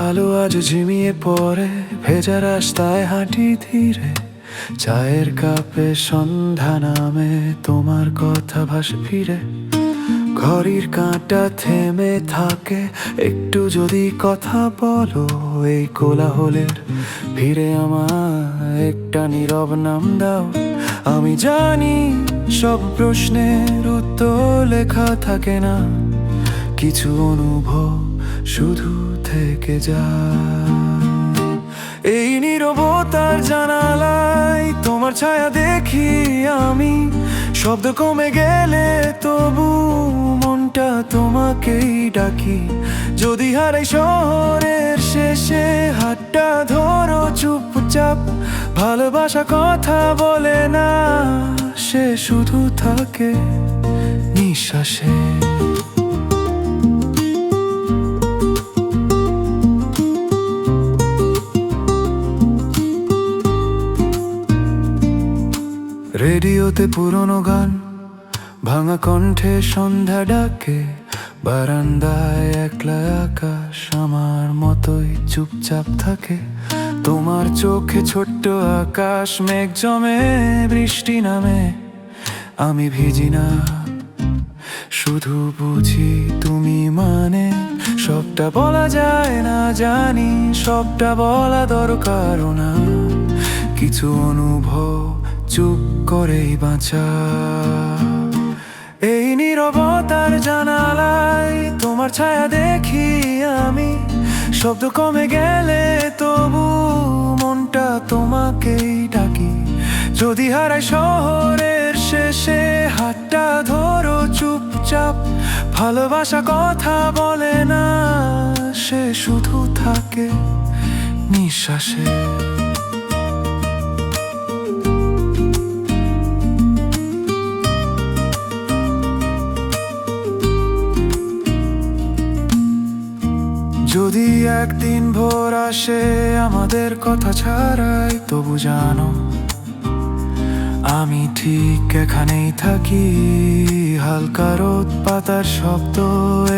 আলো আজ ঝিমিয়ে পড়ে, ভেজা রাস্তায় হাঁটি ধীরে। চায়ের কাপে সন্ধ্যা নামে, তোমার কথা ভাসে ফিরে। ঘড়ির কাঁটা থেমে থাকে, একটু যদি কথা বলো। এই কোলাহলের ভিড়ে আমায় একটা নীরব নাম দাও। আমি জানি সব প্রশ্নের উত্তর লেখা থাকে না, কিছু অনুভব শুধু থেকে যায়। এই নীরবতার জানালায় তোমার ছায়া দেখি আমি। শব্দ কমে গেলে তবু মনটা তোমাকেই ডাকি। যদি হারাই শহরের শেষে, হাতটা ধরো চুপচাপ। ভালোবাসা কথা বলে না, সে শুধু থাকে নিঃশ্বাসে। রেডিওতে পুরনো গান, ভাঙা কণ্ঠে সন্ধ্যা ডাকে। বারান্দায় একলা আকাশ আমার মতোই চুপচাপ থাকে। তোমার চোখে ছোট্ট আকাশ, মেঘ জমে বৃষ্টি নামে। আমি ভিজি না, শুধু বুঝি তুমি মানে। সবটা বলা যায় না জানি, সবটা বলা দরকারও না। কিছু অনুভব চুপ করেই বাঁচা। এই নীরবতার জানালায় তোমার ছায়া দেখি আমি। শব্দ কমে গেলে তবু মনটা তোমাকেই ডাকি। যদি হারাই শহরের শেষে, হাতটা ধরো চুপচাপ। ভালোবাসা কথা বলে না, সে শুধু থাকে নিঃশ্বাসে। যদি একদিন ভোর আসে আমাদের কথা ছাড়াই, তবু জানো আমি ঠিক এখানেই থাকি। হালকা রোদ, পাতার শব্দ,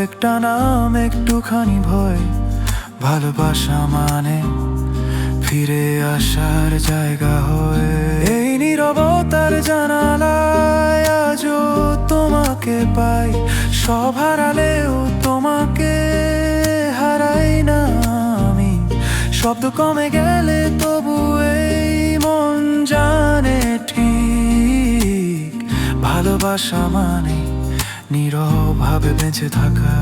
একটা নাম, একটুখানি ভয়। ভালোবাসা মানে ফিরে আসার জায়গা হয়। এই নীরবতার জানালায় আজও তোমাকে পাই। সব হারালেও তোমাকে হারাই না আমি। শব্দ কমে গেলে তবু এই মন জানে ঠিক। ভালোবাসা মানে নীরবভাবে বেঁচে থাকা।